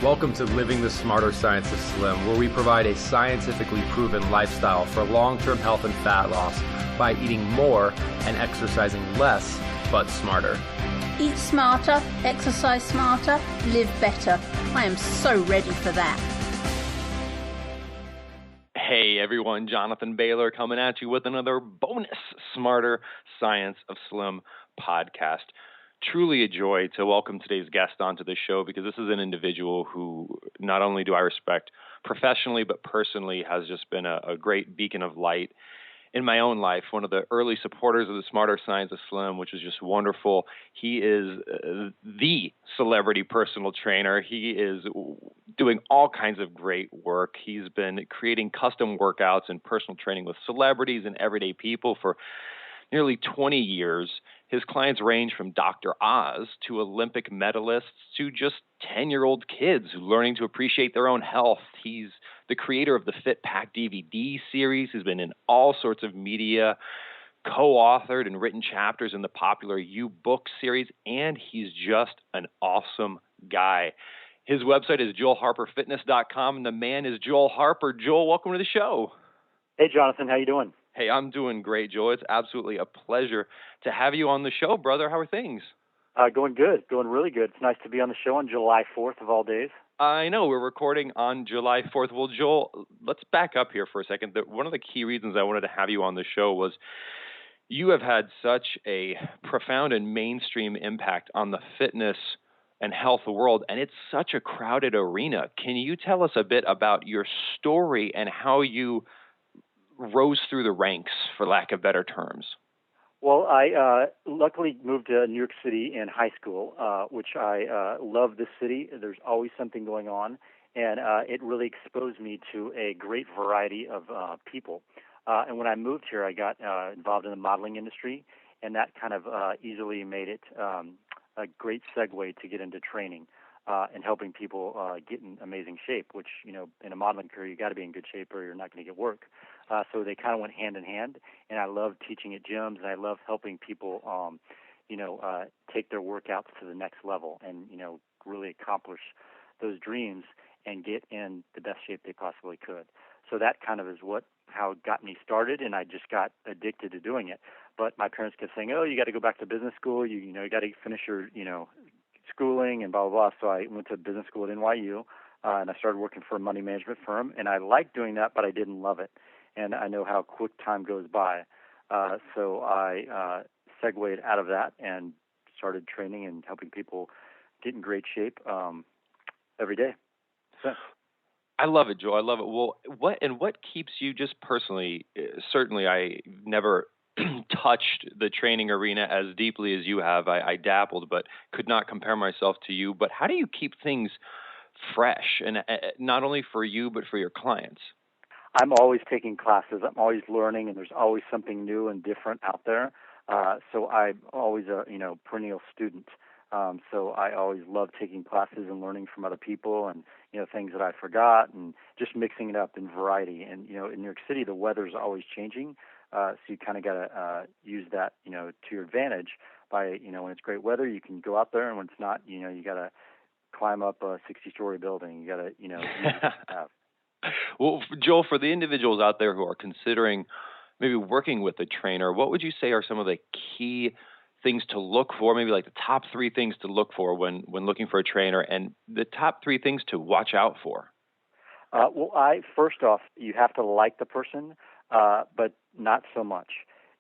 Welcome to Living the Smarter Science of Slim, where we provide a scientifically proven lifestyle for long-term health and fat loss by eating more and exercising less, but smarter. Eat smarter, exercise smarter, live better. I am so ready for that. Hey everyone, Jonathan Bailor coming at you with another bonus Smarter Science of Slim podcast. Truly a joy to welcome today's guest onto the show because this is an individual who not only do I respect professionally, but personally has just been a great beacon of light in my own life. One of the early supporters of the Smarter Science of Slim, which is just wonderful. He is the celebrity personal trainer. He is doing all kinds of great work. He's been creating custom workouts and personal training with celebrities and everyday people for nearly 20 years. His clients range from Dr. Oz to Olympic medalists to just 10-year-old kids learning to appreciate their own health. He's the creator of the Fit Pack DVD series. He's been in all sorts of media, co-authored and written chapters in the popular You Book series, and he's just an awesome guy. His website is joelharperfitness.com, and the man is Joel Harper. Joel, welcome to the show. Hey, Jonathan. How you doing? Hey, I'm doing great, Joel. It's absolutely a pleasure to have you on the show, brother. How are things? Going good. Going really good. It's nice to be on the show on July 4th of all days. I know. We're recording on July 4th. Well, Joel, let's back up here for a second. One of the key reasons I wanted to have you on the show was you have had such a profound and mainstream impact on the fitness and health world, and it's such a crowded arena. Can you tell us a bit about your story and how you rose through the ranks, for lack of better terms? Well, I luckily moved to New York City in high school, which I love this city. There's always something going on, and it really exposed me to a great variety of people. And when I moved here, I got involved in the modeling industry, and that kind of easily made it a great segue to get into training and helping people get in amazing shape, which, you know, in a modeling career, you got to be in good shape or you're not going to get work. So they kind of went hand in hand, and I love teaching at gyms, and I love helping people, take their workouts to the next level and, you know, really accomplish those dreams and get in the best shape they possibly could. So that kind of is how it got me started, and I just got addicted to doing it. But my parents kept saying, oh, you got to go back to business school, you got to finish your, schooling and blah, blah, blah. So I went to business school at NYU, and I started working for a money management firm, and I liked doing that, but I didn't love it. And I know how quick time goes by. So I segued out of that and started training and helping people get in great shape every day. So. I love it, Joe. I love it. Well, what keeps you just personally, certainly I never touched the training arena as deeply as you have. I dabbled, but could not compare myself to you. But how do you keep things fresh, and not only for you, but for your clients? I'm always taking classes. I'm always learning, and there's always something new and different out there. So I'm always a perennial student. So I always love taking classes and learning from other people and things that I forgot, and just mixing it up in variety. And in New York City, the weather's always changing, so you kind of got to use that to your advantage. By when it's great weather, you can go out there, and when it's not, you got to climb up a 60-story building. You got to use what Well, Joel, for the individuals out there who are considering maybe working with a trainer, what would you say are some of the key things to look for, maybe like the top 3 things to look for when looking for a trainer, and the top 3 things to watch out for? First off, you have to like the person, but not so much.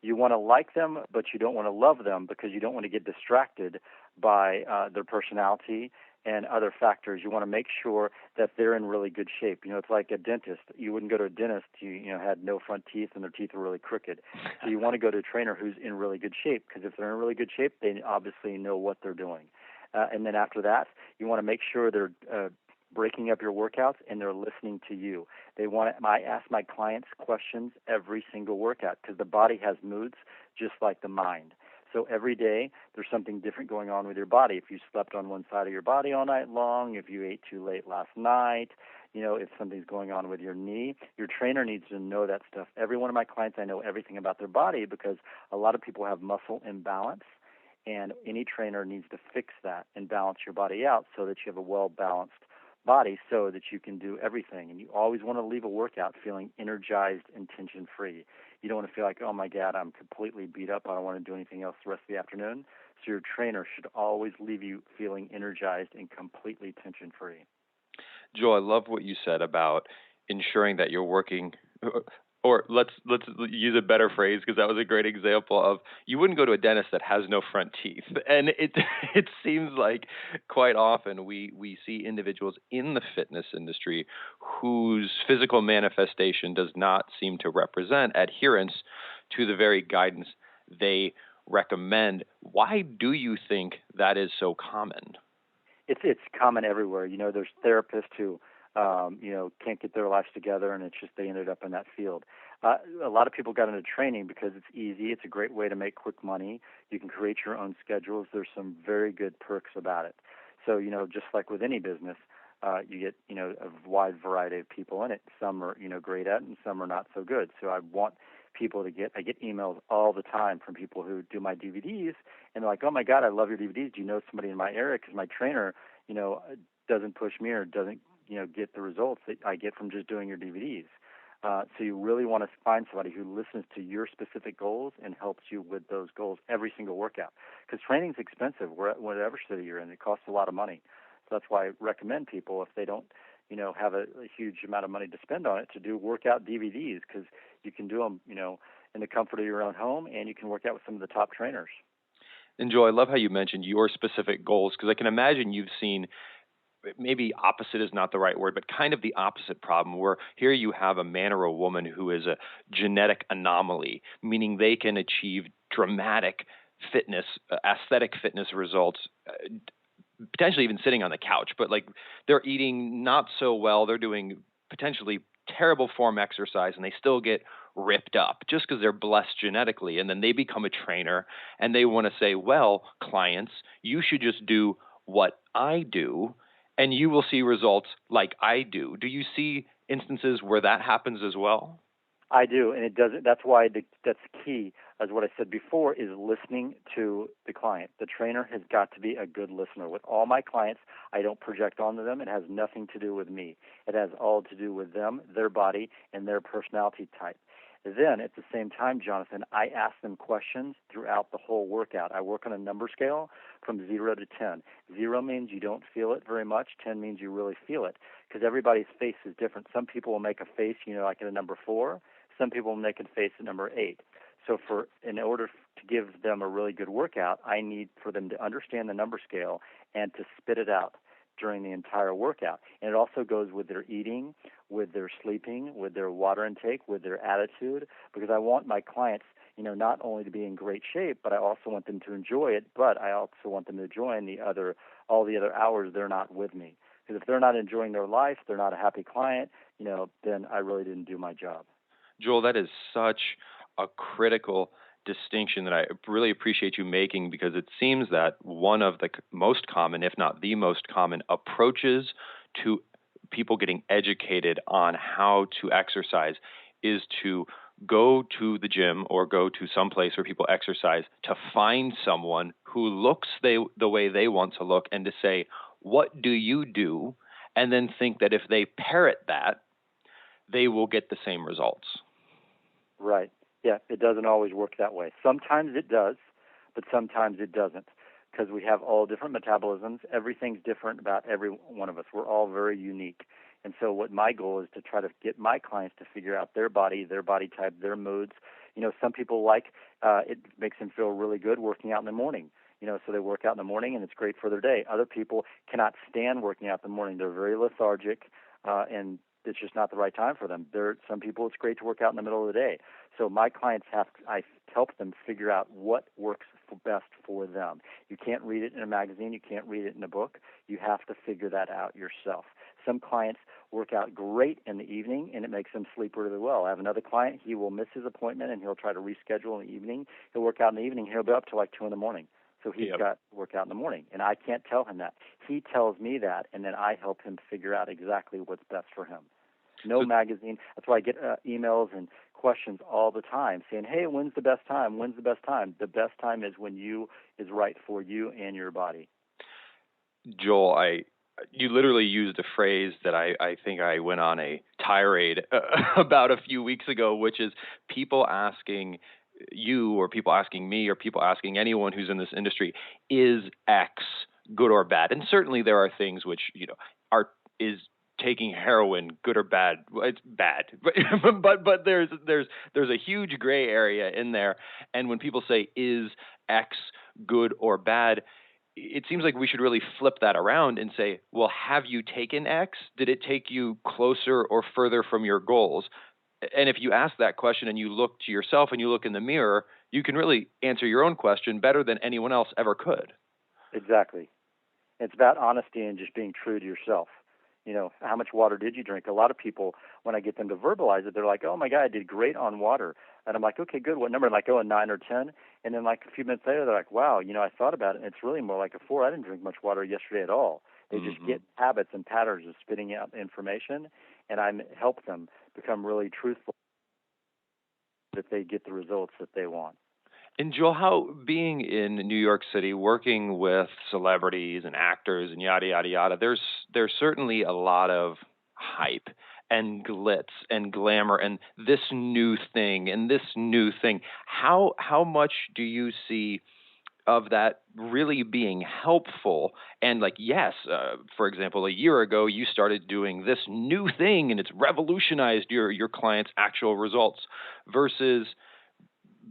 You want to like them, but you don't want to love them because you don't want to get distracted by their personality and other factors. You want to make sure that they're in really good shape. It's like a dentist. You wouldn't go to a dentist who had no front teeth and their teeth are really crooked. So you want to go to a trainer who's in really good shape, because if they're in really good shape, they obviously know what they're doing. And then after that, you want to make sure they're breaking up your workouts and they're listening to you. I ask my clients questions every single workout, because the body has moods just like the mind. So every day there's something different going on with your body. If you slept on one side of your body all night long, if you ate too late last night, if something's going on with your knee, your trainer needs to know that stuff. Every one of my clients, I know everything about their body, because a lot of people have muscle imbalance, and any trainer needs to fix that and balance your body out so that you have a well-balanced body so that you can do everything. And you always want to leave a workout feeling energized and tension-free. You don't want to feel like, oh, my God, I'm completely beat up. I don't want to do anything else the rest of the afternoon. So your trainer should always leave you feeling energized and completely tension-free. Joel, I love what you said about ensuring that you're working, or let's use a better phrase, because that was a great example of you wouldn't go to a dentist that has no front teeth. And it seems like quite often we see individuals in the fitness industry whose physical manifestation does not seem to represent adherence to the very guidance they recommend. Why do you think that is so common? It's common everywhere. There's therapists who can't get their lives together, and it's just they ended up in that field. A lot of people got into training because it's easy. It's a great way to make quick money. You can create your own schedules. There's some very good perks about it. So, just like with any business, you get, a wide variety of people in it. Some are, great at it, and some are not so good. So I want people to I get emails all the time from people who do my DVDs, and they're like, oh my God, I love your DVDs. Do you know somebody in my area? Because my trainer, doesn't push me or doesn't, get the results that I get from just doing your DVDs. So you really want to find somebody who listens to your specific goals and helps you with those goals every single workout. Because training's expensive, whatever city you're in. It costs a lot of money. So that's why I recommend people, if they don't, have a huge amount of money to spend on it, to do workout DVDs, because you can do them, in the comfort of your own home, and you can work out with some of the top trainers. And Joe, I love how you mentioned your specific goals, because I can imagine you've seen, maybe opposite is not the right word, but kind of the opposite problem, where here you have a man or a woman who is a genetic anomaly, meaning they can achieve dramatic fitness, aesthetic fitness results, potentially even sitting on the couch, but like they're eating not so well, they're doing potentially terrible form exercise, and they still get ripped up just because they're blessed genetically. And then they become a trainer and they want to say, well, clients, you should just do what I do and you will see results like I do. Do you see instances where that happens as well? I do, and it doesn't. That's why that's key, as what I said before, is listening to the client. The trainer has got to be a good listener. With all my clients, I don't project onto them. It has nothing to do with me. It has all to do with them, their body, and their personality type. Then, at the same time, Jonathan, I ask them questions throughout the whole workout. I work on a number scale from 0 to 10. 0 means you don't feel it very much. 10 means you really feel it, because everybody's face is different. Some people will make a face, like at a number 4. Some people will make a face at number 8. So in order to give them a really good workout, I need for them to understand the number scale and to spit it out during the entire workout. And it also goes with their eating, with their sleeping, with their water intake, with their attitude, because I want my clients, not only to be in great shape, but I also want them to enjoy it, but I also want them to join all the other hours they're not with me. Because if they're not enjoying their life, they're not a happy client, then I really didn't do my job. Joel, that is such a critical distinction that I really appreciate you making, because it seems that one of the most common, if not the most common, approaches to people getting educated on how to exercise is to go to the gym or go to some place where people exercise, to find someone who looks the way they want to look and to say, what do you do? And then think that if they parrot that, they will get the same results. Right. Yeah, it doesn't always work that way. Sometimes it does, but sometimes it doesn't, because we have all different metabolisms. Everything's different about every one of us. We're all very unique. And so what my goal is to try to get my clients to figure out their body type, their moods. Some people it makes them feel really good working out in the morning. So they work out in the morning and it's great for their day. Other people cannot stand working out in the morning. They're very lethargic, and it's just not the right time for them. Some people, it's great to work out in the middle of the day. So my clients I help them figure out what works best for them. You can't read it in a magazine. You can't read it in a book. You have to figure that out yourself. Some clients work out great in the evening, and it makes them sleep really well. I have another client. He will miss his appointment, and he'll try to reschedule in the evening. He'll work out in the evening. He'll be up to like 2 in the morning. So he's got to work out in the morning, and I can't tell him that. He tells me that, and then I help him figure out exactly what's best for him. No magazine. That's why I get emails and questions all the time saying, hey, when's the best time? When's the best time? The best time is when is right for you and your body. Joel, I You literally used a phrase that I think I went on a tirade about a few weeks ago, which is people asking you or people asking me or people asking anyone who's in this industry, is X good or bad? And certainly there are things which, are is taking heroin good or bad? It's bad, but there's a huge gray area in there. And when people say is X good or bad, it seems like we should really flip that around and say, well, have you taken X? Did it take you closer or further from your goals? And if you ask that question and you look to yourself and you look in the mirror, you can really answer your own question better than anyone else ever could. Exactly. It's about honesty and just being true to yourself. How much water did you drink? A lot of people, when I get them to verbalize it, they're like, oh, my God, I did great on water. And I'm like, okay, good. What number? Like, a 9 or 10. And then like a few minutes later, they're like, wow, I thought about it, and it's really more like a 4. I didn't drink much water yesterday at all. They just get habits and patterns of spitting out information, and I help them become really truthful that they get the results that they want. And Joel, how being in New York City, working with celebrities and actors and yada yada yada, there's certainly a lot of hype and glitz and glamour and this new thing and this new thing. How much do you see of that really being helpful? And like, yes, for example, a year ago you started doing this new thing and it's revolutionized your clients' actual results versus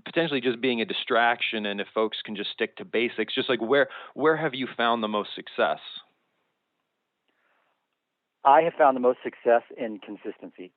potentially just being a distraction, and if folks can just stick to basics, just like where have you found the most success? I have found the most success in consistency.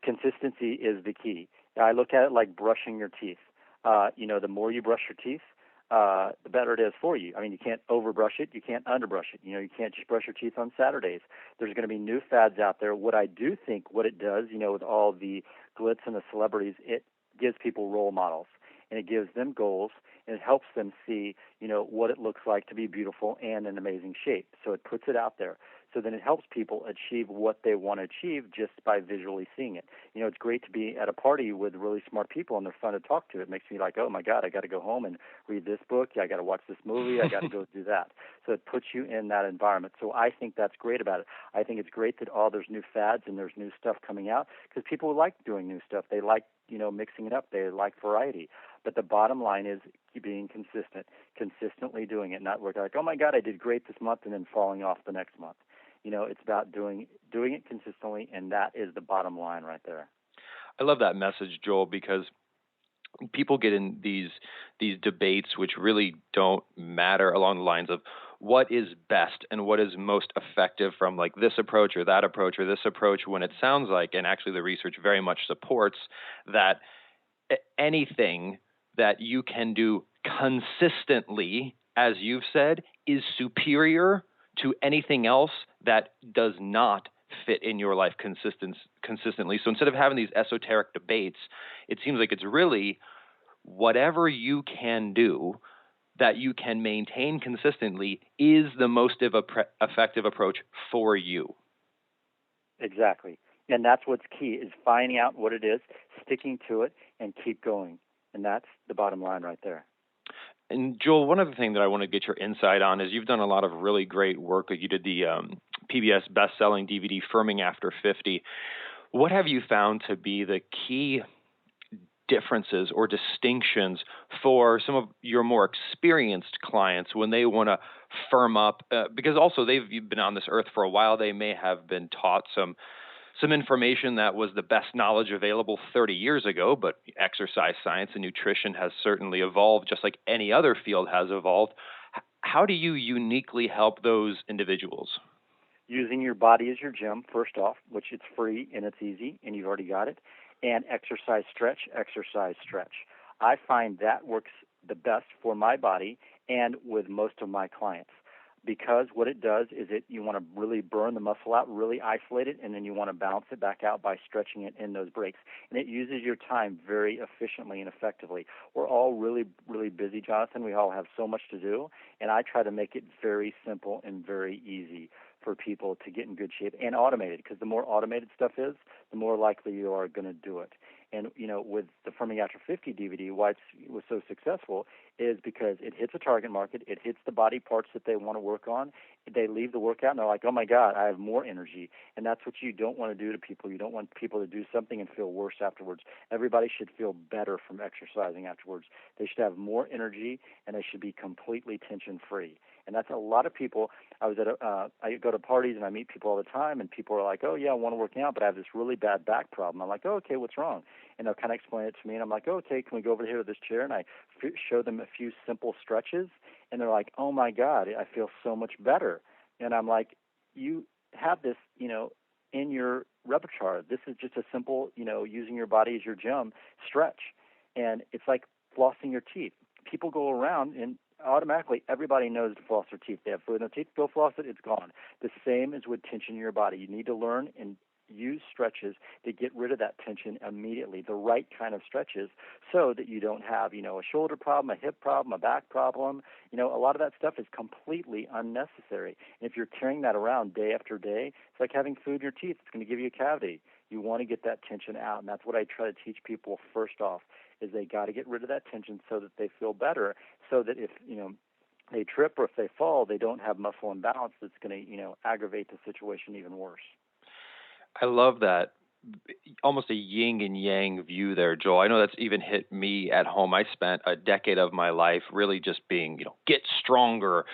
Consistency is the key. I look at it like brushing your teeth. The more you brush your teeth, the better it is for you. I mean, you can't overbrush it. You can't underbrush it. You can't just brush your teeth on Saturdays. There's going to be new fads out there. What I do think what it does, with all the glitz and the celebrities, it gives people role models, and it gives them goals, and it helps them see, what it looks like to be beautiful and in amazing shape. So it puts it out there. So then it helps people achieve what they want to achieve just by visually seeing it. It's great to be at a party with really smart people, and they're fun to talk to. It makes me like, oh, my God, I got to go home and read this book. I got to watch this movie. I got to go do that. So it puts you in that environment. So I think that's great about it. I think it's great that there's new fads and there's new stuff coming out because people like doing new stuff. They like, mixing it up. They like variety. But the bottom line is being consistently doing it, not working like, oh, my God, I did great this month and then falling off the next month. It's about doing it consistently, and that is the bottom line right there. I love that message, Joel, because people get in these debates which really don't matter along the lines of what is best and what is most effective from like this approach or that approach or this approach, when it sounds like, and actually the research very much supports, that anything that you can do consistently, as you've said, is superior to anything else that does not fit in your life consistently. So instead of having these esoteric debates, it seems like it's really whatever you can do that you can maintain consistently is the most effective approach for you. Exactly. And that's what's key, is finding out what it is, sticking to it, and keep going. And that's the bottom line right there. And Joel, one other thing that I want to get your insight on is you've done a lot of really great work. Like you did the PBS best-selling DVD, Firming After 50. What have you found to be the key differences or distinctions for some of your more experienced clients when they want to firm up? Because also they've been on this earth for a while. They may have been taught some information that was the best knowledge available 30 years ago, but exercise science and nutrition has certainly evolved just like any other field has evolved. How do you uniquely help those individuals? Using your body as your gym, first off, which it's free and it's easy and you've already got it, and exercise, stretch. I find that works the best for my body and with most of my clients. Because what it does is you want to really burn the muscle out, really isolate it, and then you want to balance it back out by stretching it in those breaks. And it uses your time very efficiently and effectively. We're all really, really busy, Jonathan. We all have so much to do, and I try to make it very simple and very easy for people to get in good shape and automated, because the more automated stuff is, the more likely you are going to do it. And, with the Firming After 50 DVD, why it was so successful is because it hits a target market, it hits the body parts that they want to work on. They leave the workout and they're like, oh my God, I have more energy. And that's what you don't want to do to people. You don't want people to do something and feel worse afterwards. Everybody should feel better from exercising afterwards. They should have more energy and they should be completely tension free. And that's a lot of people. I go to parties and I meet people all the time, and people are like, oh yeah, I want to work out, but I have this really bad back problem. I'm like, oh, okay, what's wrong? And they'll kind of explain it to me, and I'm like, oh, okay, can we go over here to this chair? And I show them a few simple stretches, and they're like, oh my God, I feel so much better. And I'm like, you have this, in your repertoire. This is just a simple, using your body as your gym stretch. And it's like flossing your teeth. People go around and automatically everybody knows to floss their teeth. They have food in their teeth, go floss it, it's gone. The same is with tension in your body. You need to learn and use stretches to get rid of that tension immediately, the right kind of stretches, so that you don't have, a shoulder problem, a hip problem, a back problem. A lot of that stuff is completely unnecessary. And if you're carrying that around day after day, it's like having food in your teeth. It's going to give you a cavity. You want to get that tension out, and that's what I try to teach people first off, is they got to get rid of that tension so that they feel better, so that if, they trip or if they fall, they don't have muscle imbalance that's going to, aggravate the situation even worse. I love that. Almost a yin and yang view there, Joel. I know that's even hit me at home. I spent a decade of my life really just being, get stronger,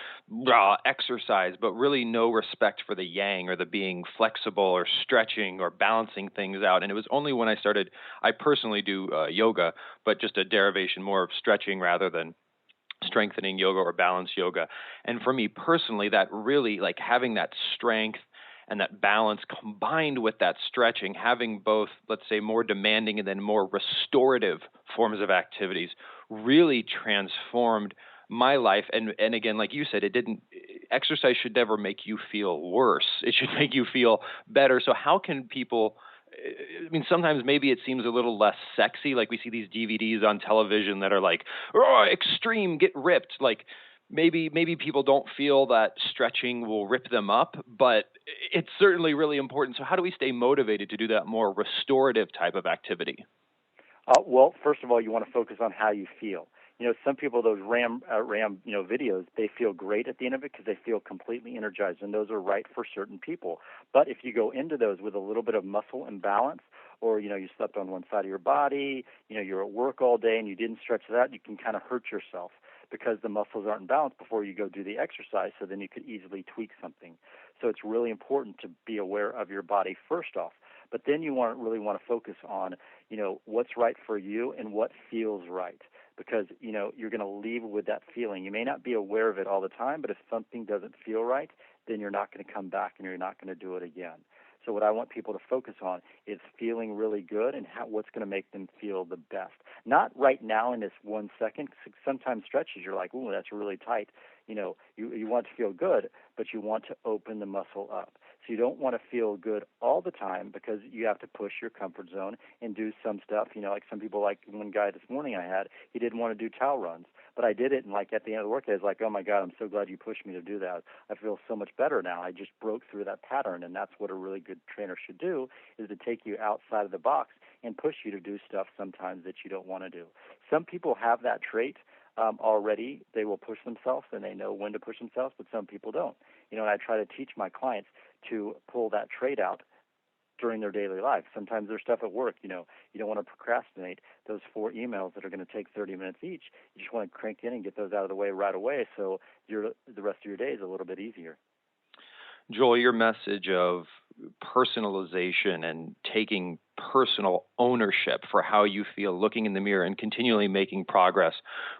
exercise, but really no respect for the yang or the being flexible or stretching or balancing things out. And it was only when I personally do yoga, but just a derivation more of stretching rather than strengthening yoga or balance yoga. And for me personally, that really, like, having that strength and that balance combined with that stretching, having both, let's say, more demanding and then more restorative forms of activities, really transformed my life. And again, like you said, exercise should never make you feel worse. It should make you feel better. So how can people, sometimes maybe it seems a little less sexy. Like we see these DVDs on television that are like, oh, extreme, get ripped. Like, maybe people don't feel that stretching will rip them up, but it's certainly really important. So how do we stay motivated to do that more restorative type of activity? Well, first of all, you want to focus on how you feel. Some people, those RAM videos, they feel great at the end of it because they feel completely energized, and those are right for certain people. But if you go into those with a little bit of muscle imbalance, or, you slept on one side of your body, you're at work all day and you didn't stretch it out, you can kind of hurt yourself, because the muscles aren't in balance before you go do the exercise, so then you could easily tweak something. So it's really important to be aware of your body first off. But then you really want to focus on, what's right for you and what feels right. Because, you're going to leave with that feeling. You may not be aware of it all the time, but if something doesn't feel right, then you're not going to come back and you're not going to do it again. So what I want people to focus on is feeling really good and what's going to make them feel the best. Not right now in this 1 second. Sometimes stretches, you're like, ooh, that's really tight. You want to feel good, but you want to open the muscle up. So you don't want to feel good all the time because you have to push your comfort zone and do some stuff. Like some people, like one guy this morning he didn't want to do towel runs. But I did it, and like at the end of the workday, I was like, oh my God, I'm so glad you pushed me to do that. I feel so much better now. I just broke through that pattern, and that's what a really good trainer should do, is to take you outside of the box and push you to do stuff sometimes that you don't want to do. Some people have that trait already. They will push themselves, and they know when to push themselves, but some people don't. And I try to teach my clients to pull that trait out during their daily life. Sometimes there's stuff at work, you don't want to procrastinate those 4 emails that are going to take 30 minutes each. You just want to crank in and get those out of the way right away, so the rest of your day is a little bit easier. Joel, your message of personalization and taking personal ownership for how you feel, looking in the mirror and continually making progress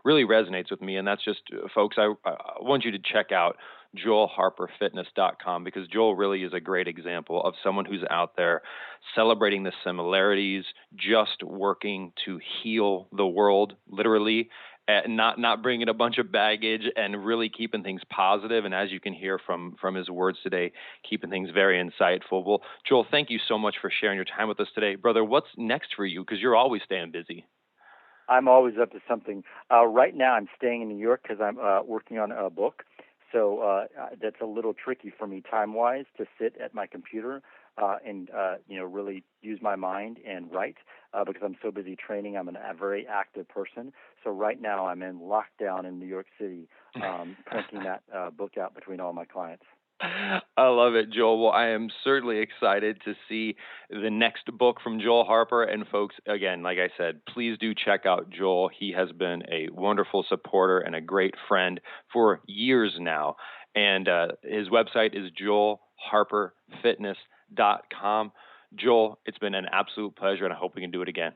really resonates with me. And that's just, folks, I want you to check out joelharperfitness.com, because Joel really is a great example of someone who's out there celebrating the similarities, just working to heal the world, literally, and not bringing a bunch of baggage, and really keeping things positive. And as you can hear from his words today, keeping things very insightful. Well, Joel, thank you so much for sharing your time with us today. Brother, what's next for you? Because you're always staying busy. I'm always up to something. Right now I'm staying in New York because I'm working on a book. So that's a little tricky for me time-wise to sit at my computer and really use my mind and write because I'm so busy training. I'm a very active person. So right now I'm in lockdown in New York City, printing that book out between all my clients. I love it, Joel. Well, I am certainly excited to see the next book from Joel Harper. And folks, again, like I said, please do check out Joel. He has been a wonderful supporter and a great friend for years now. And his website is joelharperfitness.com. Joel, it's been an absolute pleasure, and I hope we can do it again.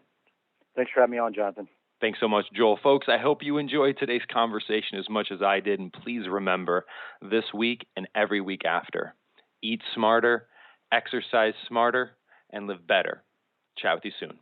Thanks for having me on, Jonathan. Thanks so much, Joel. Folks, I hope you enjoyed today's conversation as much as I did. And please remember, this week and every week after, eat smarter, exercise smarter, and live better. Chat with you soon.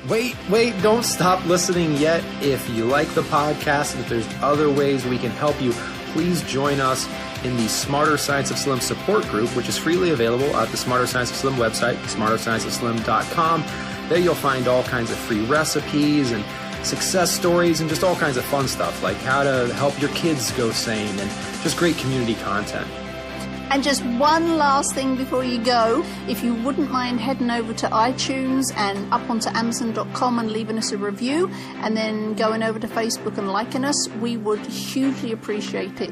Wait, don't stop listening yet. If you like the podcast and if there's other ways we can help you, please join us in the Smarter Science of Slim support group, which is freely available at the Smarter Science of Slim website, smarterscienceofslim.com. There you'll find all kinds of free recipes and success stories and just all kinds of fun stuff like how to help your kids go sane and just great community content. And just one last thing before you go, if you wouldn't mind heading over to iTunes and up onto Amazon.com and leaving us a review and then going over to Facebook and liking us, we would hugely appreciate it.